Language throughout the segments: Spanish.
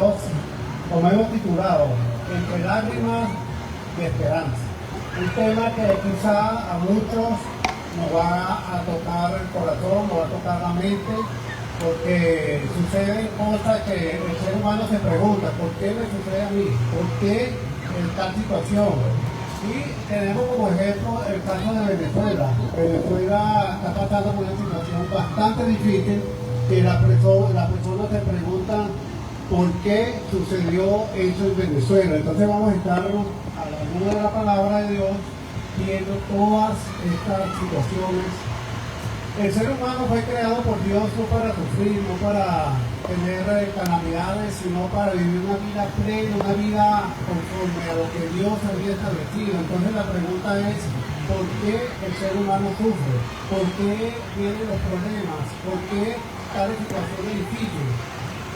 Dios, como hemos titulado, entre lágrimas y esperanza. Un tema que quizá a muchos nos va a tocar el corazón, nos va a tocar la mente, porque suceden cosas que el ser humano se pregunta: ¿por qué me sucede a mí? ¿Por qué en tal situación? Y tenemos como ejemplo el caso de Venezuela. Venezuela está pasando por una situación bastante difícil, que las personas se preguntan por qué sucedió eso en Venezuela. Entonces vamos a estar a la luz de la palabra de Dios viendo todas estas situaciones. El ser humano fue creado por Dios no para sufrir, no para tener calamidades, sino para vivir una vida plena, una vida conforme a lo que Dios había establecido. Entonces la pregunta es: ¿por qué el ser humano sufre? ¿Por qué vienen los problemas? ¿Por qué tales situaciones difíciles?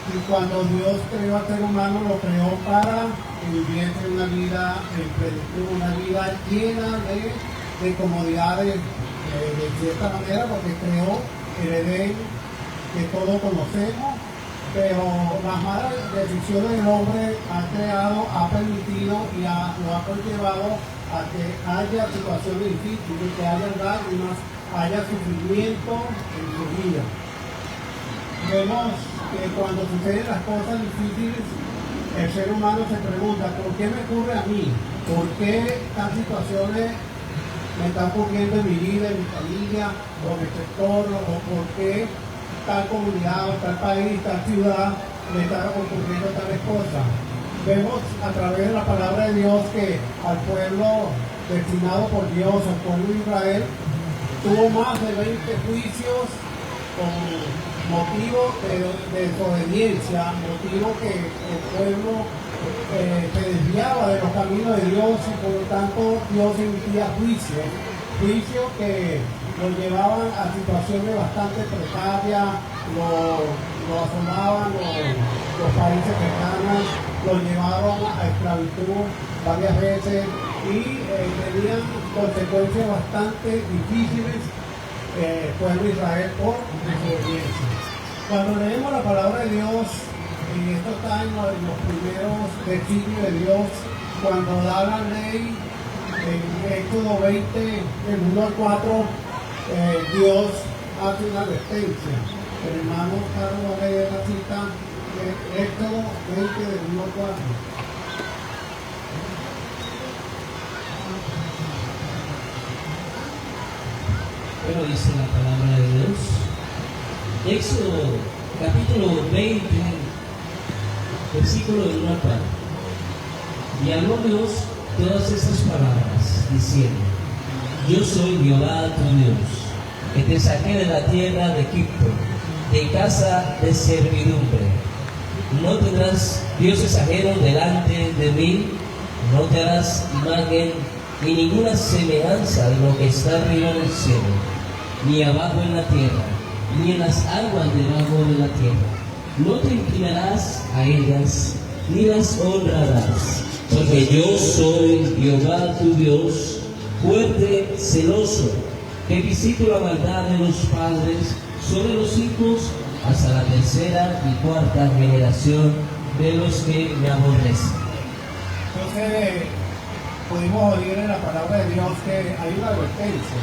Y cuando Dios creó al ser humano, lo creó para que viviese una vida en plenitud, una vida llena de comodidades, de cierta manera, porque creó el Edén que todos conocemos, pero las malas decisiones del hombre han creado, ha permitido y lo ha conllevado a que haya situaciones difíciles, que haya lágrimas, haya sufrimiento en su vida. Vemos que cuando suceden las cosas difíciles, el ser humano se pregunta: ¿por qué me ocurre a mí? ¿Por qué estas situaciones me están ocurriendo en mi vida, en mi familia, o en mi sector? ¿O por qué tal comunidad, o tal país, tal ciudad me están ocurriendo tales cosas? Vemos a través de la palabra de Dios que al pueblo destinado por Dios, al pueblo de Israel, tuvo más de 20 juicios con motivo de desobediencia, motivo que el pueblo se desviaba de los caminos de Dios, y por lo tanto Dios emitía juicios que lo llevaban a situaciones bastante precarias, lo asolaban los países cercanos, lo llevaron a esclavitud varias veces y tenían consecuencias bastante difíciles pueblo de Israel por desobediencia. Cuando leemos la palabra de Dios, y esto está en los primeros designios de Dios, cuando da la ley en Éxodo 20, del 1 al 4, Dios hace una advertencia. El hermano Carlos va a leer la cita de Éxodo 20, del 1 al 4. Pero dice la palabra de Dios, Éxodo capítulo 20, versículo 1 al 4. Y habló Dios todas estas palabras, diciendo: Yo soy Jehová tu Dios, que te saqué de la tierra de Egipto, de casa de servidumbre. No tendrás dioses ajenos delante de mí, no te harás imagen ni ninguna semejanza de lo que está arriba en el cielo, ni abajo en la tierra, ni en las aguas debajo de la tierra. No te inclinarás a ellas, ni las honrarás, porque yo soy Jehová tu Dios, fuerte, celoso, que visito la maldad de los padres sobre los hijos hasta la tercera y cuarta generación de los que me aborrecen. Entonces, pudimos oír en la palabra de Dios que hay una advertencia: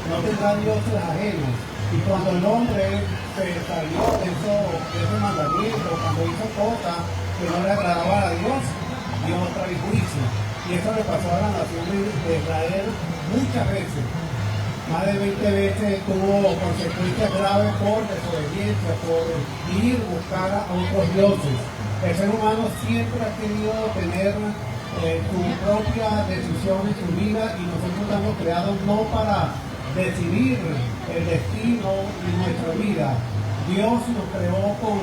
no tendrá dioses ajenos. Y cuando el hombre se salió de ese mandamiento, cuando hizo cosas que no le agradaban a Dios, Dios trae juicio. Y eso le pasó a la nación de Israel muchas veces. Más de 20 veces tuvo consecuencias graves por desobediencia, por ir a buscar a otros dioses. El ser humano siempre ha querido tener su propia decisión en su vida, y nosotros estamos creados no para decidir el destino de nuestra vida. Dios nos creó con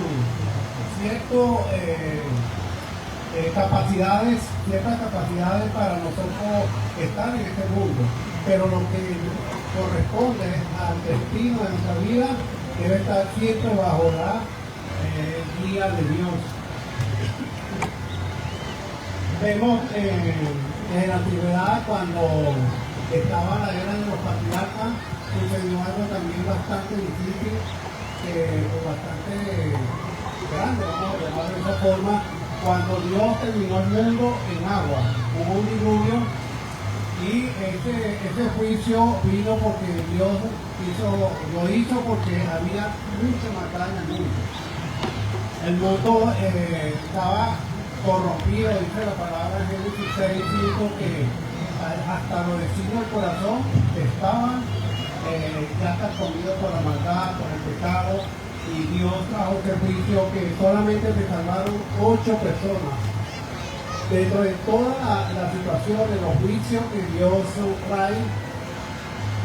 ciertas capacidades para nosotros estar en este mundo, pero lo que corresponde al destino de nuestra vida debe estar siempre bajo la guía de Dios. Vemos en la antigüedad, cuando estaba la era de los patriarcas, sucedió algo también bastante difícil, bastante grande, vamos a llamarlo de esa forma, cuando Dios terminó el mundo en agua, hubo un diluvio y ese juicio vino porque Dios lo hizo porque había mucha maldad en el mundo. El mundo estaba corrompido, dice la palabra en Génesis 6:5, que hasta los vecinos del corazón estaban ya consumidos por la maldad, por el pecado, y Dios trajo ese juicio que solamente se salvaron 8 personas. Dentro de toda la situación de los juicios que Dios trae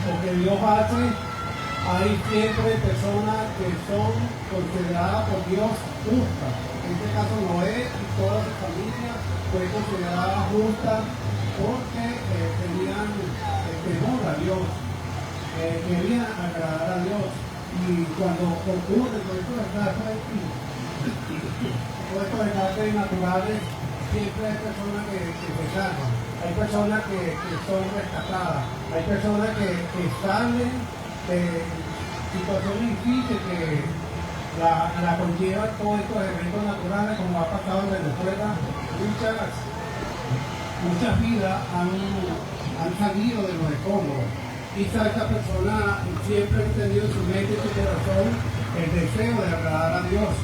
o que Dios hace, hay siempre personas que son consideradas por Dios justas. En este caso Noé y toda su familia fue considerada justa porque tenían temor a Dios, querían agradar a Dios. Y cuando ocurre todo esto de desastres naturales, siempre hay personas que se salvan, hay personas que son rescatadas, hay personas que salen de situaciones difíciles que la conllevan todos estos eventos naturales, como ha pasado en Venezuela. Muchas vidas han salido de los escombros. Quizá esta persona siempre ha tenido en su mente y su corazón el deseo de agradar a Dios.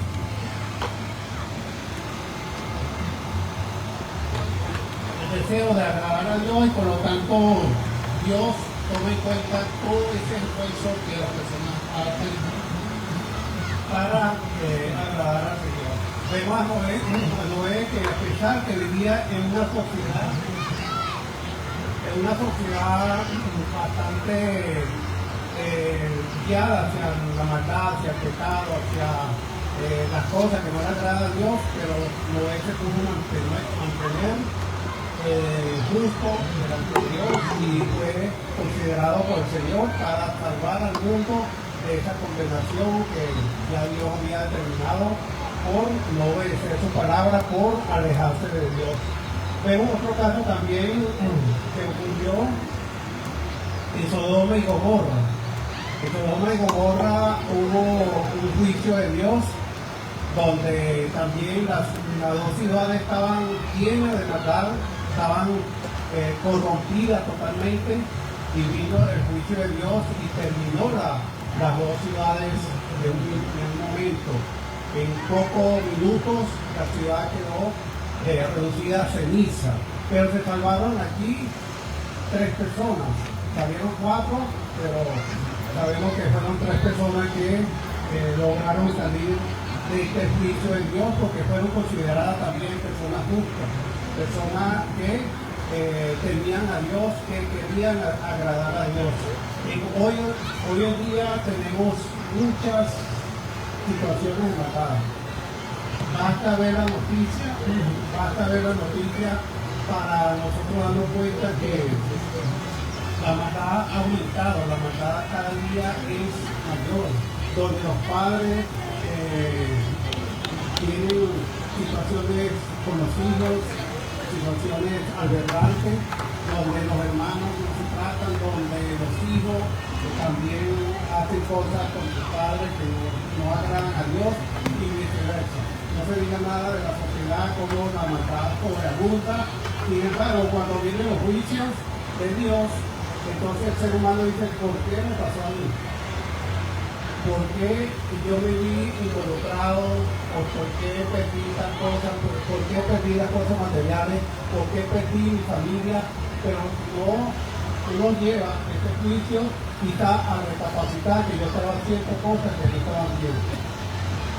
El deseo de agradar a Dios, y por lo tanto Dios toma en cuenta todo ese esfuerzo que las personas hacen para agradar al Señor. Vemos a Noé que a pesar que vivía en una sociedad bastante guiada hacia la maldad, hacia el pecado, hacia las cosas que no le agradan a Dios, pero Noé se pudo mantener justo delante de Dios y fue considerado por el Señor para salvar al mundo de esa condenación que ya Dios había determinado por no obedecer su palabra, por alejarse de Dios. Vemos otro caso también que ocurrió en Sodoma y Gomorra. En Sodoma y Gomorra hubo un juicio de Dios donde también las dos ciudades estaban llenas de maldad, estaban corrompidas totalmente, y vino el juicio de Dios y terminó las dos ciudades de un momento. En pocos minutos la ciudad quedó reducida a ceniza, pero se salvaron aquí 3 personas. Salieron 4, pero sabemos que fueron 3 personas que lograron salir de este juicio de Dios porque fueron consideradas también personas justas, personas que temían a Dios, que querían agradar a Dios. Hoy en día tenemos muchas situaciones de maldad. Basta ver la noticia para nosotros darnos cuenta que la maldad ha aumentado, la maldad cada día es mayor, donde los padres tienen situaciones con los hijos, situaciones aberrantes, donde los hermanos no se tratan, donde los hijos también hacen cosas con sus padres que no agradan a Dios y viceversa. No se diga nada de la sociedad, como la maldad sobreabunda. Sin embargo, cuando vienen los juicios de Dios, entonces el ser humano dice: ¿por qué me pasó a mí? ¿Por qué yo me vi involucrado? ¿O por qué perdí estas cosas? ¿Por qué perdí las cosas materiales? ¿Por qué perdí mi familia? Pero no, uno lleva este juicio quizá a recapacitar que yo estaba haciendo cosas que no estaban bien.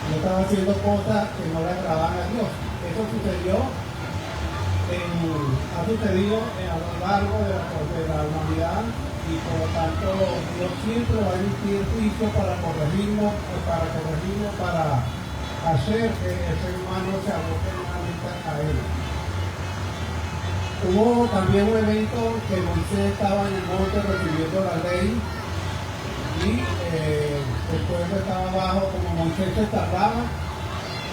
Yo estaba haciendo cosas que no le agradaban a Dios. Eso ha sucedido a lo largo de la humanidad, y por lo tanto Dios siempre va a emitir juicio para corregirlo, para hacer que el ser humano se aboque nuevamente a Él. Hubo también un evento que Moisés estaba en el monte recibiendo la ley, y el pueblo estaba abajo. Como Moisés se tardaba,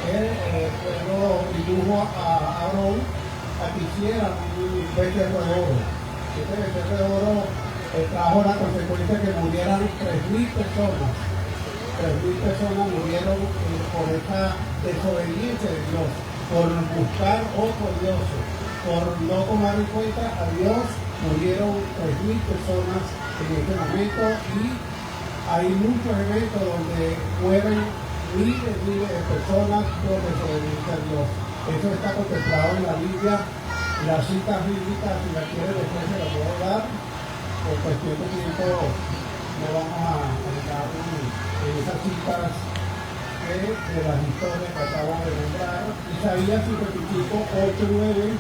el pueblo indujo a Aarón a que hiciera un becerro de oro. Este becerro de oro trajo la consecuencia que murieran 3.000 personas. 3.000 personas murieron por esta desobediencia de Dios. por buscar otro Dios, por no tomar en cuenta a Dios, murieron 3.000 personas en este momento y hay muchos eventos donde mueren miles de personas por desobedecer a Dios. Eso está contemplado en la Biblia. Las citas bíblicas, si las quieren después se las puedo dar. Por cuestión de tiempo no vamos a entrar en esas citas de las historias que acabo de nombrar. Isaías 55, 8, 9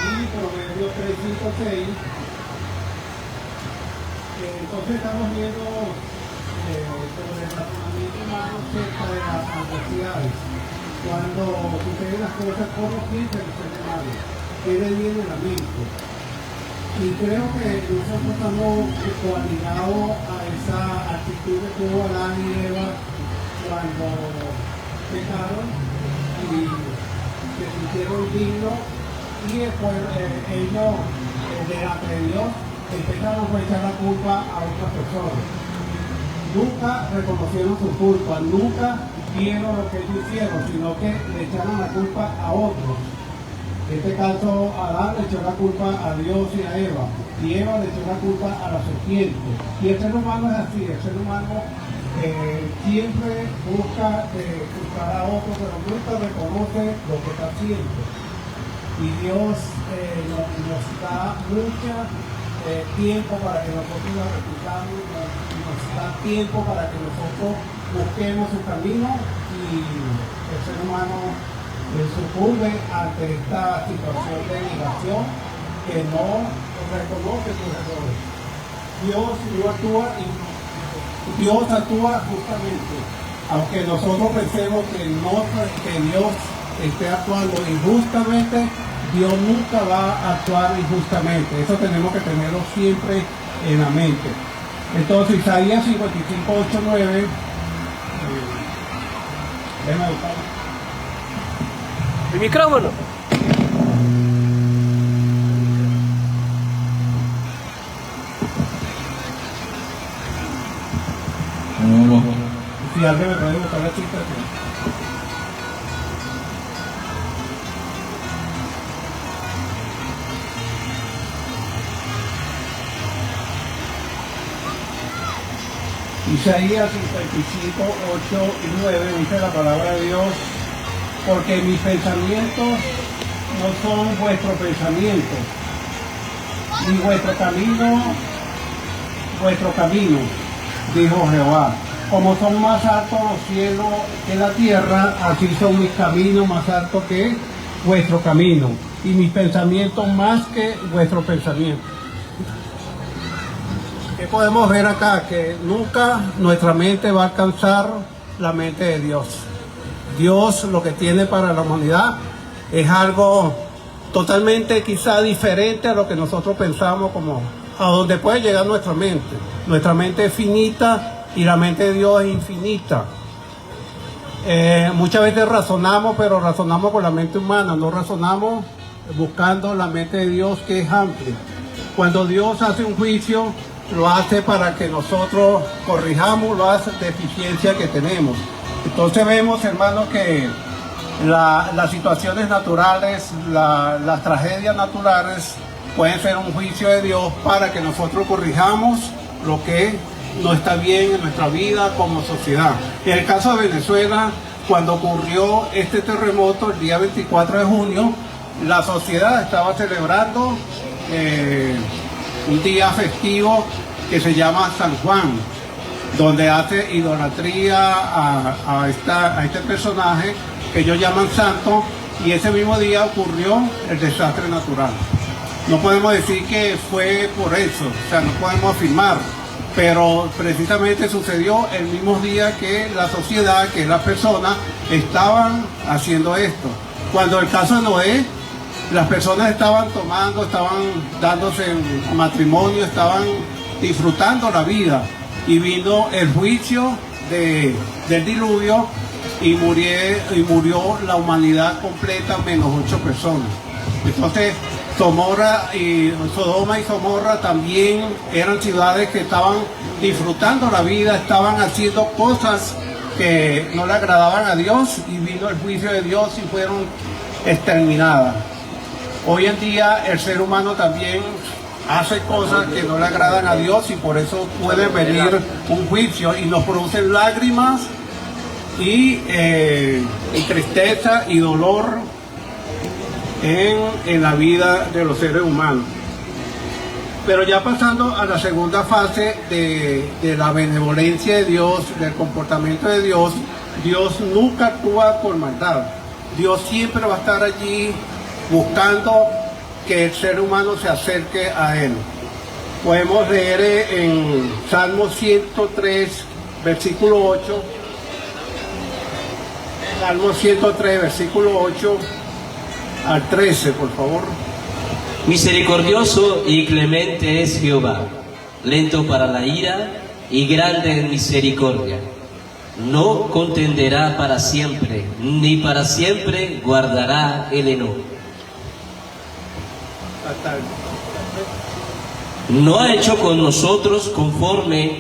y Proverbios 3, 5, 6. Entonces estamos viendo sobre el razonamiento humano cerca de las adversidades. Cuando suceden las cosas, ¿cómo piensa el ser humano? ¿Qué le viene a la mente? Y creo que nosotros estamos coaligados a esa actitud que tuvo Adán y Eva cuando pecaron y se sintieron dignos y después ellos, delante de Dios, empezaron a echar la culpa a otras personas. Nunca reconocieron su culpa, nunca vieron lo que ellos hicieron, sino que le echaron la culpa a otros. En este caso, Adán le echó la culpa a Dios y a Eva, y Eva le echó la culpa a la serpiente. Y el ser humano es así, el ser humano siempre busca culpar a otro, pero nunca reconoce lo que está haciendo. Y Dios nos da mucho tiempo para que nosotros lo repitamos, nos da tiempo para que nosotros busquemos su camino y el ser humano sucumbe ante esta situación de negación que no reconoce sus errores. Dios actúa justamente, aunque nosotros pensemos que Dios esté actuando injustamente, Dios nunca va a actuar injustamente. Eso tenemos que tenerlo siempre en la mente. Entonces Isaías 55, 8, 9 déjame buscar el micrófono. Si alguien me puede buscar la chica. Isaías 55, 8 y 9 dice la palabra de Dios: porque mis pensamientos no son vuestros pensamientos, ni vuestro camino, dijo Jehová. Como son más altos los cielos que la tierra, así son mis caminos más altos que vuestro camino, y mis pensamientos más que vuestro pensamiento. ¿Qué podemos ver acá? Que nunca nuestra mente va a alcanzar la mente de Dios. Dios lo que tiene para la humanidad es algo totalmente quizá diferente a lo que nosotros pensamos, como a donde puede llegar nuestra mente. Nuestra mente es finita y la mente de Dios es infinita. Muchas veces razonamos, pero razonamos con la mente humana, no razonamos buscando la mente de Dios, que es amplia. Cuando Dios hace un juicio, lo hace para que nosotros corrijamos las deficiencias que tenemos. Entonces vemos, hermanos, que las situaciones naturales, las tragedias naturales pueden ser un juicio de Dios para que nosotros corrijamos lo que no está bien en nuestra vida como sociedad. En el caso de Venezuela, cuando ocurrió este terremoto el día 24 de junio, la sociedad estaba celebrando un día festivo que se llama San Juan, donde hace idolatría a este personaje que ellos llaman santo, y ese mismo día ocurrió el desastre natural. No podemos decir que fue por eso, o sea, no podemos afirmar, pero precisamente sucedió el mismo día que la sociedad, que las personas, estaban haciendo esto. Cuando el caso de Noé, las personas estaban tomando, estaban dándose en matrimonio, estaban disfrutando la vida, y vino el juicio del diluvio y murió la humanidad completa menos 8 personas. Entonces Sodoma y Gomorra también eran ciudades que estaban disfrutando la vida, estaban haciendo cosas que no le agradaban a Dios y vino el juicio de Dios y fueron exterminadas. Hoy en día el ser humano también hace cosas que no le agradan a Dios y por eso puede venir un juicio y nos producen lágrimas y tristeza y dolor en la vida de los seres humanos. Pero ya pasando a la segunda fase de la benevolencia de Dios, del comportamiento de Dios, Dios nunca actúa por maldad. Dios siempre va a estar allí buscando que el ser humano se acerque a Él. Podemos leer en Salmo 103, versículo 8. Salmo 103, versículo 8 al 13, por favor. Misericordioso y clemente es Jehová, lento para la ira y grande en misericordia. No contenderá para siempre, ni para siempre guardará el enojo. No ha hecho con nosotros conforme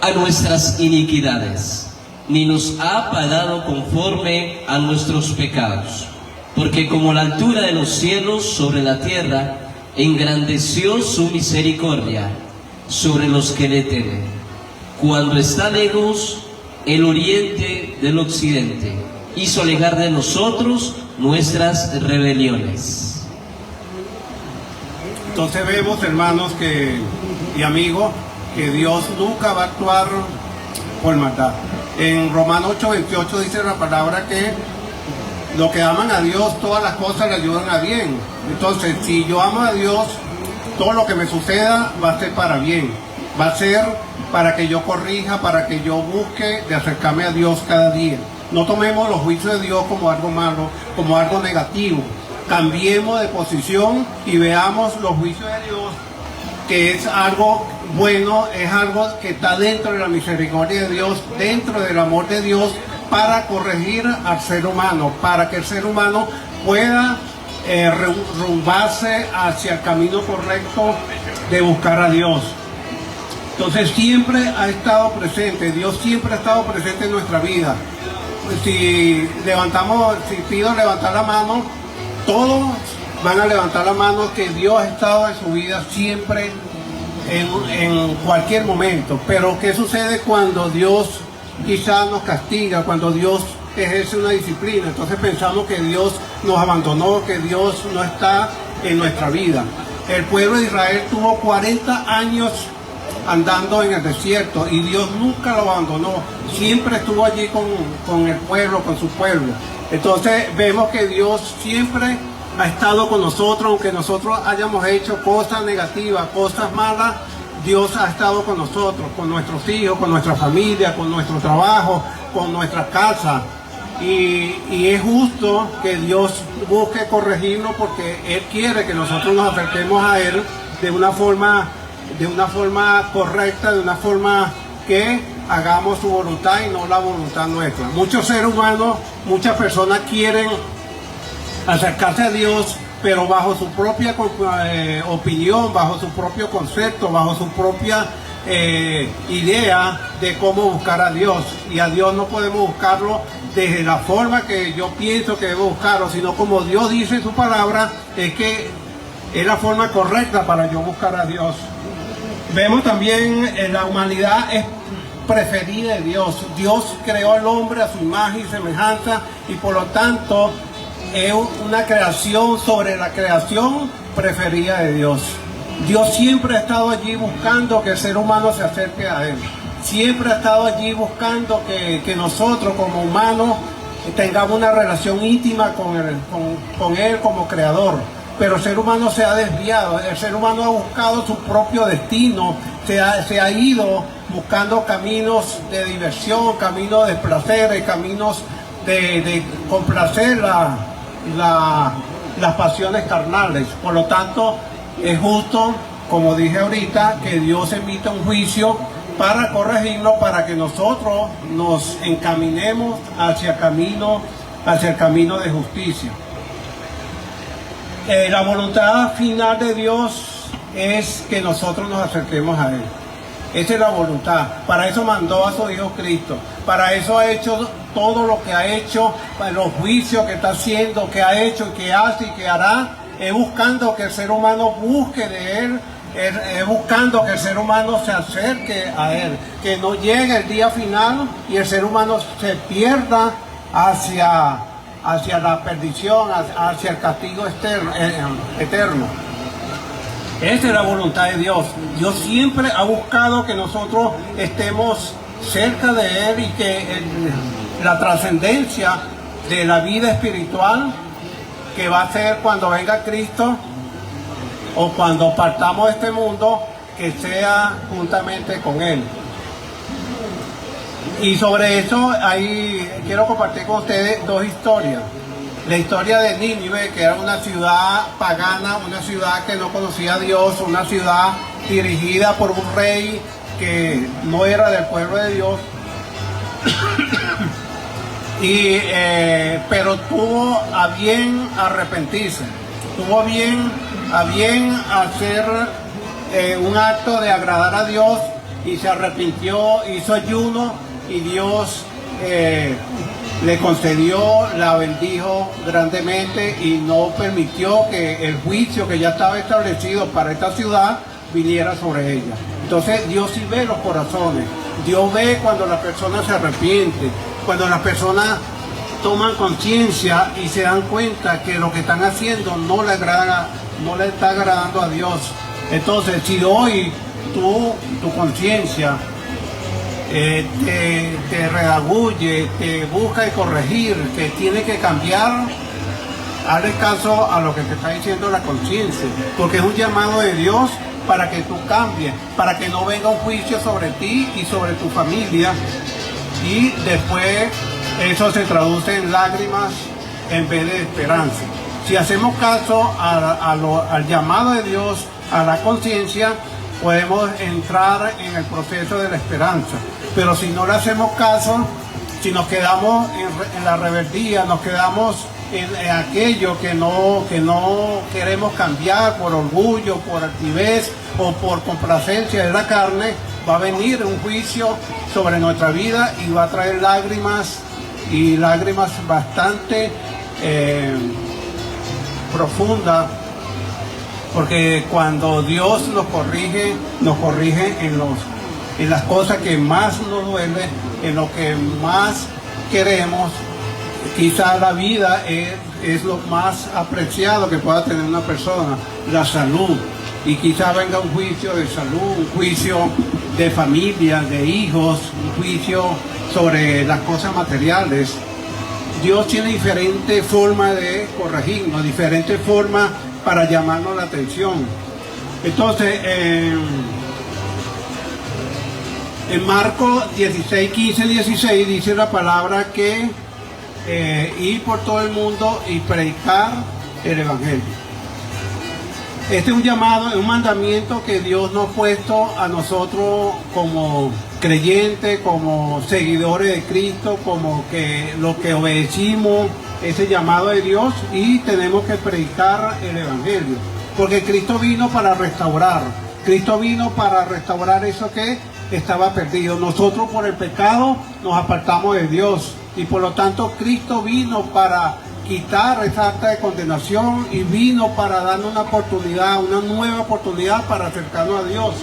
a nuestras iniquidades, ni nos ha pagado conforme a nuestros pecados. Porque como la altura de los cielos sobre la tierra, engrandeció su misericordia sobre los que le temen. Cuando está lejos el oriente del occidente, hizo alejar de nosotros nuestras rebeliones. Entonces vemos, hermanos y amigos, que Dios nunca va a actuar por maldad. En Romanos 8:28 dice la palabra que los que aman a Dios, todas las cosas le ayudan a bien. Entonces, si yo amo a Dios, todo lo que me suceda va a ser para bien. Va a ser para que yo corrija, para que yo busque de acercarme a Dios cada día. No tomemos los juicios de Dios como algo malo, como algo negativo. Cambiemos de posición y veamos los juicios de Dios, que es algo bueno, es algo que está dentro de la misericordia de Dios, dentro del amor de Dios, para corregir al ser humano, para que el ser humano pueda rumbarse hacia el camino correcto de buscar a Dios. Entonces siempre ha estado presente, Dios siempre ha estado presente en nuestra vida. Si pido levantar la mano, todos van a levantar la mano que Dios ha estado en su vida siempre, en cualquier momento. Pero ¿qué sucede cuando Dios quizás nos castiga, cuando Dios ejerce una disciplina? Entonces pensamos que Dios nos abandonó, que Dios no está en nuestra vida. El pueblo de Israel tuvo 40 años andando en el desierto y Dios nunca lo abandonó, siempre estuvo allí con el pueblo, con su pueblo. Entonces vemos que Dios siempre ha estado con nosotros, aunque nosotros hayamos hecho cosas negativas, cosas malas. Dios ha estado con nosotros, con nuestros hijos, con nuestra familia, con nuestro trabajo, con nuestra casa. Y es justo que Dios busque corregirnos porque Él quiere que nosotros nos acerquemos a Él de una forma correcta, de una forma que hagamos su voluntad y no la voluntad nuestra. Muchos seres humanos, muchas personas quieren acercarse a Dios, pero bajo su propia opinión, bajo su propio concepto, bajo su propia idea de cómo buscar a Dios. Y a Dios no podemos buscarlo desde la forma que yo pienso que debo buscarlo, sino como Dios dice en su palabra, es la forma correcta para yo buscar a Dios. Vemos también la humanidad es preferida de Dios. Dios creó al hombre a su imagen y semejanza y por lo tanto es una creación sobre la creación preferida de Dios. Dios siempre ha estado allí buscando que el ser humano se acerque a Él. Siempre ha estado allí buscando que nosotros como humanos tengamos una relación íntima con Él como creador. Pero el ser humano se ha desviado, el ser humano ha buscado su propio destino, se ha ido buscando caminos de diversión, caminos de placer, caminos de complacer las pasiones carnales. Por lo tanto, es justo, como dije ahorita, que Dios emita un juicio para corregirnos, para que nosotros nos encaminemos hacia el camino de justicia. La voluntad final de Dios es que nosotros nos acerquemos a Él. Esa es la voluntad. Para eso mandó a su Hijo Cristo. Para eso ha hecho todo lo que ha hecho, los juicios que está haciendo, que ha hecho, que hace y que hará. Es buscando que el ser humano busque de Él. Es buscando que el ser humano se acerque a Él. Que no llegue el día final y el ser humano se pierda hacia la perdición, hacia el castigo eterno. Esa es la voluntad de Dios. Dios siempre ha buscado que nosotros estemos cerca de Él y que la trascendencia de la vida espiritual que va a ser cuando venga Cristo o cuando partamos de este mundo, que sea juntamente con Él. Y sobre eso ahí quiero compartir con ustedes dos historias. La historia de Nínive, que era una ciudad pagana, una ciudad que no conocía a Dios, una ciudad dirigida por un rey que no era del pueblo de Dios, pero tuvo a bien arrepentirse, tuvo a bien hacer un acto de agradar a Dios y se arrepintió, hizo ayuno y Dios le concedió, la bendijo grandemente y no permitió que el juicio que ya estaba establecido para esta ciudad viniera sobre ella. Entonces Dios sí ve los corazones, Dios ve cuando la persona se arrepiente, cuando las personas toman conciencia y se dan cuenta que lo que están haciendo no le está agradando a Dios. Entonces si hoy tu conciencia te redagulle, te busca y corregir, que tiene que cambiar, hazle caso a lo que te está diciendo la conciencia, porque es un llamado de Dios para que tú cambies, para que no venga un juicio sobre ti y sobre tu familia, y después eso se traduce en lágrimas en vez de esperanza. Si hacemos caso al llamado de Dios, a la conciencia, podemos entrar en el proceso de la esperanza. Pero si no le hacemos caso, si nos quedamos en la rebeldía, nos quedamos en aquello que no queremos cambiar por orgullo, por altivez o por complacencia de la carne, va a venir un juicio sobre nuestra vida y va a traer lágrimas, y lágrimas bastante profundas. Porque cuando Dios nos corrige en las cosas que más nos duele, en lo que más queremos. Quizá la vida es lo más apreciado que pueda tener una persona, la salud. Y quizá venga un juicio de salud, un juicio de familia, de hijos, un juicio sobre las cosas materiales. Dios tiene diferentes formas de corregirnos, diferentes formas para llamarnos la atención. Entonces, en Marcos 16, 15, 16 dice la palabra que ir por todo el mundo y predicar el Evangelio. Este es un llamado, es un mandamiento que Dios nos ha puesto a nosotros como creyentes, como seguidores de Cristo, como que los que obedecimos ese llamado de Dios, y tenemos que predicar el Evangelio. Porque Cristo vino para restaurar. Cristo vino para restaurar eso que estaba perdido. Nosotros por el pecado nos apartamos de Dios y por lo tanto Cristo vino para quitar esa acta de condenación y vino para darnos una oportunidad, una nueva oportunidad para acercarnos a Dios.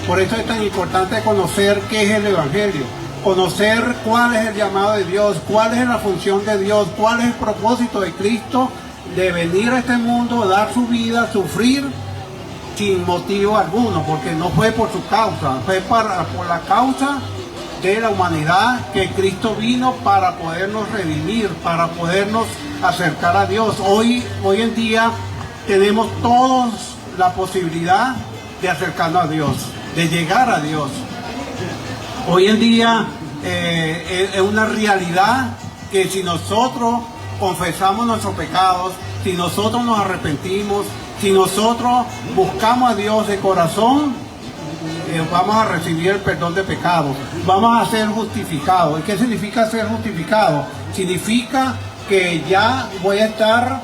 Por eso es tan importante conocer qué es el Evangelio, conocer cuál es el llamado de Dios, cuál es la función de Dios, cuál es el propósito de Cristo de venir a este mundo, dar su vida, sufrir sin motivo alguno, porque no fue por su causa, fue por la causa de la humanidad que Cristo vino para podernos redimir, para podernos acercar a Dios. Hoy en día tenemos todos la posibilidad de acercarnos a Dios, de llegar a Dios. Hoy en día es una realidad que si nosotros confesamos nuestros pecados, si nosotros nos arrepentimos, si nosotros buscamos a Dios de corazón, vamos a recibir el perdón de pecados, vamos a ser justificados. ¿Y qué significa ser justificado? Significa que ya voy a estar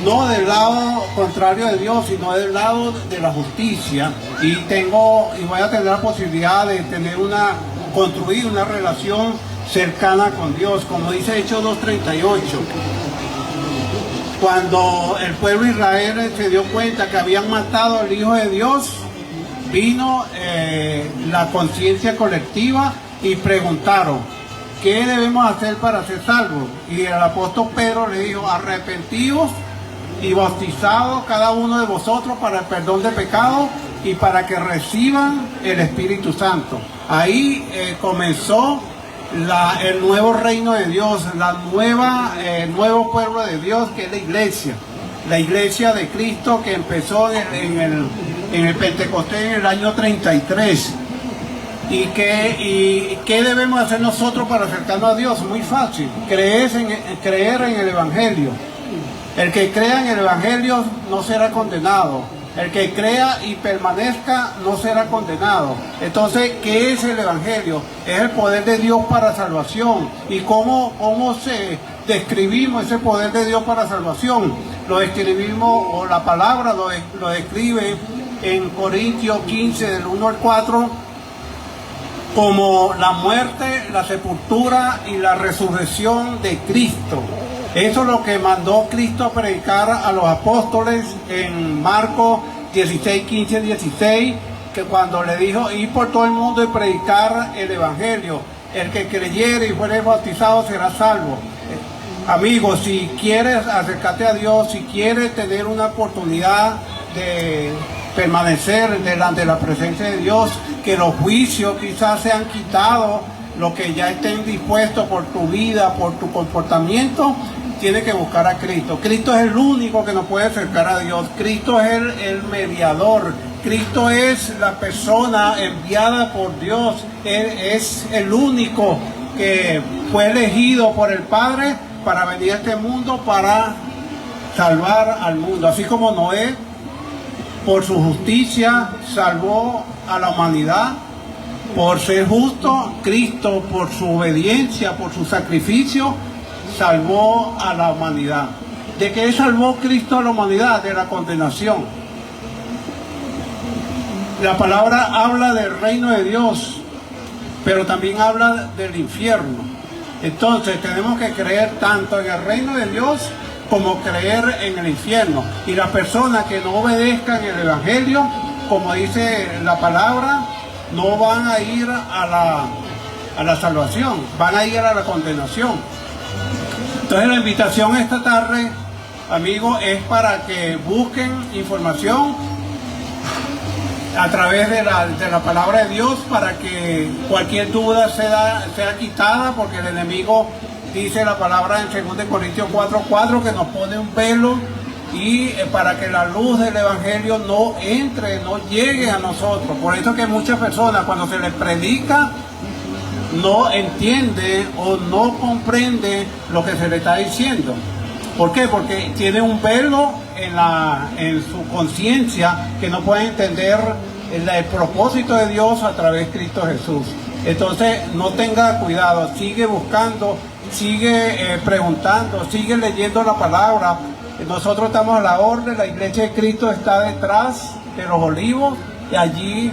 no del lado contrario de Dios, sino del lado de la justicia, y voy a tener la posibilidad de construir una relación cercana con Dios, como dice Hechos 2:38. Cuando el pueblo de Israel se dio cuenta que habían matado al Hijo de Dios, vino la conciencia colectiva y preguntaron: ¿qué debemos hacer para ser salvos? Y el apóstol Pedro le dijo: arrepentíos y bautizados cada uno de vosotros para el perdón de pecados y para que reciban el Espíritu Santo. Ahí comenzó el nuevo reino de Dios, nuevo pueblo de Dios, que es la iglesia de Cristo, que empezó en el Pentecostés en el año 33. ¿Y qué debemos hacer nosotros para acercarnos a Dios? Muy fácil: creer en el Evangelio. El que crea en el Evangelio no será condenado. El que crea y permanezca no será condenado. Entonces, ¿qué es el Evangelio? Es el poder de Dios para salvación. ¿Y cómo describimos ese poder de Dios para salvación? Lo describimos, o la palabra lo describe en Corintios 15, del 1 al 4, como la muerte, la sepultura y la resurrección de Cristo. Eso es lo que mandó Cristo a predicar a los apóstoles en Marcos 16, 15, 16, que cuando le dijo: ir por todo el mundo y predicar el Evangelio. El que creyere y fuere bautizado será salvo. Amigos, si quieres acercarte a Dios, si quieres tener una oportunidad de permanecer delante de la presencia de Dios, que los juicios quizás sean quitados, lo que ya estén dispuestos por tu vida, por tu comportamiento, tienes que buscar a Cristo. Cristo es el único que nos puede acercar a Dios. Cristo es el mediador. Cristo es la persona enviada por Dios. Él es el único que fue elegido por el Padre para venir a este mundo, para salvar al mundo. Así como Noé, por su justicia, salvó a la humanidad. Por ser justo, Cristo, por su obediencia, por su sacrificio, salvó a la humanidad. ¿De qué salvó Cristo a la humanidad? De la condenación. La palabra habla del reino de Dios, pero también habla del infierno. Entonces tenemos que creer tanto en el reino de Dios como creer en el infierno. Y las personas que no obedezcan el Evangelio, como dice la palabra, no van a ir a la salvación, van a ir a la condenación. Entonces la invitación esta tarde, amigos, es para que busquen información a través de la palabra de Dios, para que cualquier duda sea quitada, porque el enemigo, dice la palabra en 2 Corintios 4:4, que nos pone un velo, y para que la luz del Evangelio no entre, no llegue a nosotros. Por eso que muchas personas, cuando se les predica, no entiende o no comprende lo que se le está diciendo. ¿Por qué? Porque tiene un velo en su conciencia, que no puede entender el propósito de Dios a través de Cristo Jesús. Entonces, no tenga cuidado, sigue buscando, sigue preguntando, sigue leyendo la palabra. Nosotros estamos a la orden, la iglesia de Cristo está detrás de los Olivos, y allí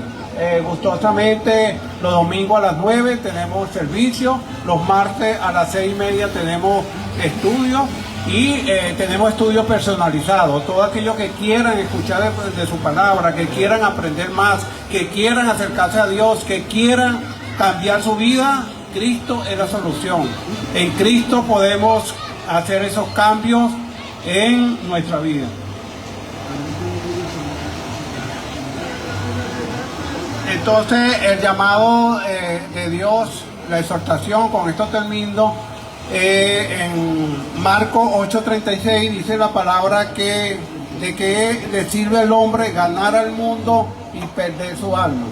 gustosamente los domingos a las 9 tenemos servicio, los martes a las 6:30 tenemos estudios, y tenemos estudios personalizados. Todos aquellos que quieran escuchar de su palabra, que quieran aprender más, que quieran acercarse a Dios, que quieran cambiar su vida, Cristo es la solución. En Cristo podemos hacer esos cambios en nuestra vida. Entonces, el llamado de Dios, la exhortación, con esto termino, en Marcos 8:36 dice la palabra que de qué le sirve al hombre ganar al mundo y perder su alma.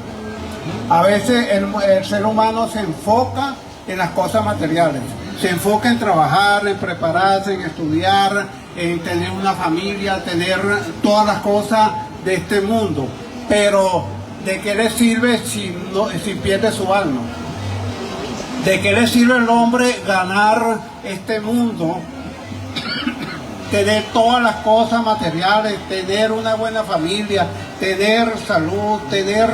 A veces el ser humano se enfoca en las cosas materiales, se enfoca en trabajar, en prepararse, en estudiar, en tener una familia, tener todas las cosas de este mundo. Pero ¿de qué le sirve si pierde su alma? ¿De qué le sirve al hombre ganar este mundo tener todas las cosas materiales, tener una buena familia, tener salud, tener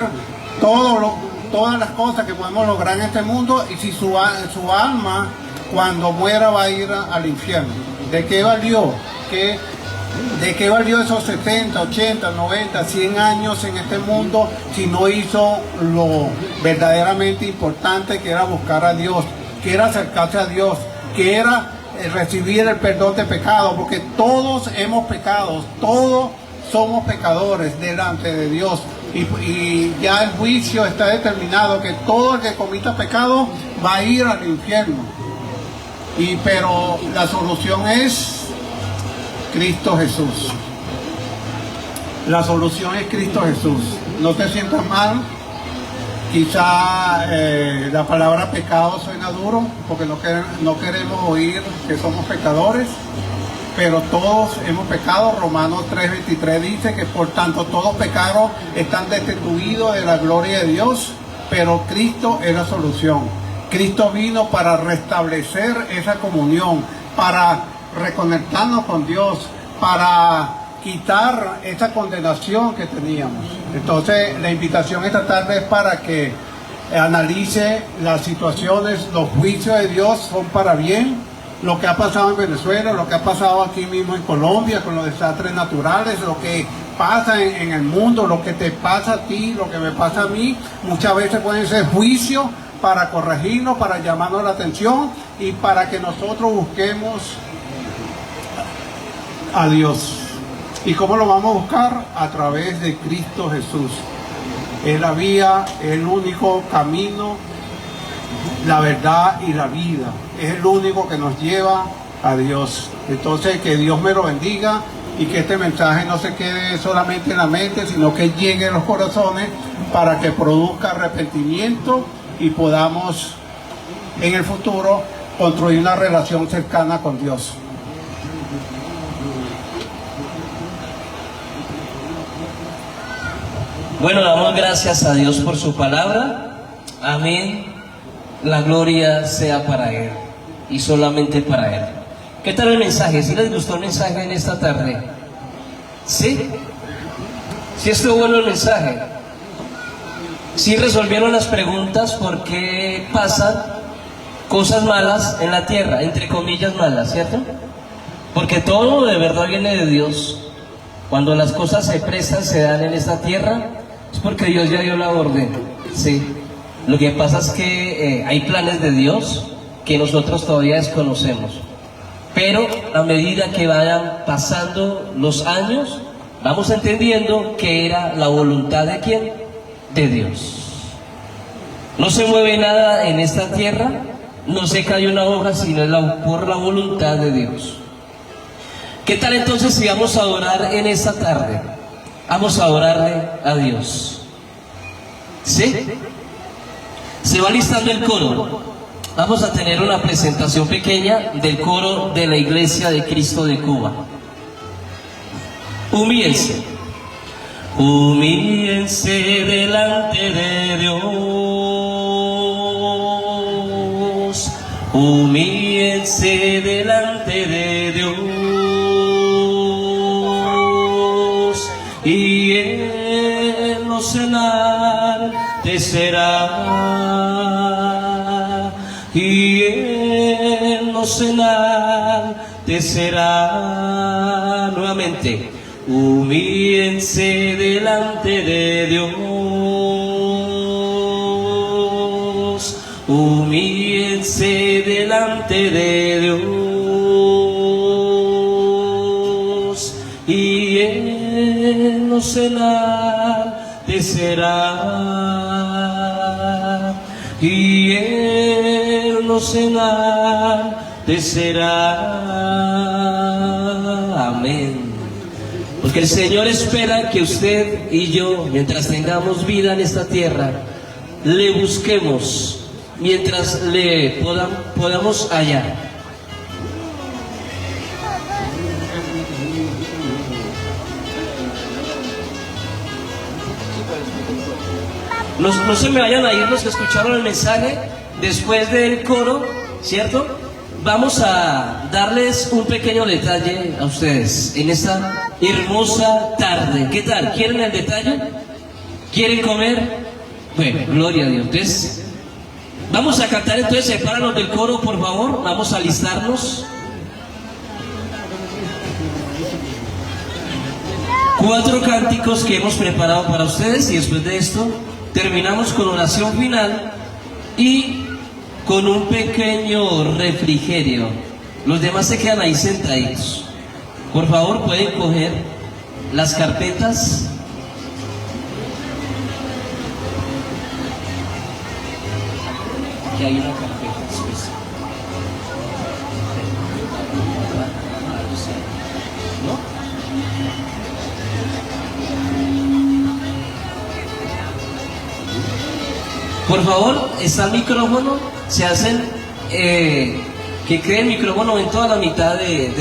todas las cosas que podemos lograr en este mundo, y si su alma cuando muera va a ir al infierno. ¿De qué valió? ¿De qué valió esos 70, 80, 90, 100 años en este mundo si no hizo lo verdaderamente importante, que era buscar a Dios, que era acercarse a Dios, que era recibir el perdón de pecados? Porque todos hemos pecado, todos somos pecadores delante de Dios, y ya el juicio está determinado, que todo el que cometa pecado va a ir al infierno. Pero la solución es Cristo Jesús. La solución es Cristo Jesús. No te sientas mal. Quizá la palabra pecado suena duro, porque no queremos oír que somos pecadores, pero todos hemos pecado. Romanos 3:23 dice que por tanto todos pecaron, están destituidos de la gloria de Dios, pero Cristo es la solución. Cristo vino para restablecer esa comunión, para reconectarnos con Dios, para quitar esa condenación que teníamos. Entonces la invitación esta tarde es para que analice las situaciones. Los juicios de Dios son para bien. Lo que ha pasado en Venezuela, lo que ha pasado aquí mismo en Colombia con los desastres naturales, lo que pasa en el mundo, lo que te pasa a ti, lo que me pasa a mí, muchas veces pueden ser juicios para corregirnos, para llamarnos la atención y para que nosotros busquemos a Dios. ¿Y cómo lo vamos a buscar? A través de Cristo Jesús. Es la vía, es el único camino, la verdad y la vida. Es el único que nos lleva a Dios. Entonces, que Dios me lo bendiga y que este mensaje no se quede solamente en la mente, sino que llegue a los corazones para que produzca arrepentimiento y podamos en el futuro construir una relación cercana con Dios. Bueno, damos gracias a Dios por su palabra. Amén. La gloria sea para Él y solamente para Él. ¿Qué tal el mensaje? ¿Sí les gustó el mensaje en esta tarde? ¿Sí? ¿Sí estuvo bueno el mensaje? ¿Sí resolvieron las preguntas por qué pasan cosas malas en la tierra? Entre comillas malas, ¿cierto? Porque todo de verdad viene de Dios. Cuando las cosas se prestan, se dan en esta tierra, es porque Dios ya dio la orden. Sí. Lo que pasa es que hay planes de Dios que nosotros todavía desconocemos. Pero a medida que vayan pasando los años, vamos entendiendo que era la voluntad de ¿quién? De Dios. No se mueve nada en esta tierra, no se cae una hoja, sino por la voluntad de Dios. ¿Qué tal entonces si vamos a adorar en esta tarde? Vamos a adorarle a Dios. ¿Sí? Se va listando el coro. Vamos a tener una presentación pequeña del coro de la Iglesia de Cristo de Cuba. Humíllense. Humíllense delante de Dios. Humíllense delante de Dios. Y Él los enaltecerá. Y Él nos enaltecerá. Nuevamente, humíllense delante de Dios. Humíllense delante de Dios. Y Él nos enaltecerá. Y Él nos enaltecerá. Amén. Porque el Señor espera que usted y yo, mientras tengamos vida en esta tierra, le busquemos, mientras le podamos hallar. No se me vayan a ir los que escucharon el mensaje después del coro, ¿cierto? vamos a darles un pequeño detalle a ustedes en esta hermosa tarde. ¿Qué tal? ¿Quieren el detalle? ¿Quieren comer? Bueno, gloria a Dios. Entonces, vamos a cantar. Entonces, sepáranos del coro, por favor. Vamos a alistarnos. 4 cánticos que hemos preparado para ustedes, y después de esto terminamos con oración final y con un pequeño refrigerio. Los demás se quedan ahí sentaditos. Por favor, pueden coger las carpetas. Aquí hay una carpeta especial. ¿No? Por favor, está el micrófono, se hacen que quede el micrófono en toda la mitad de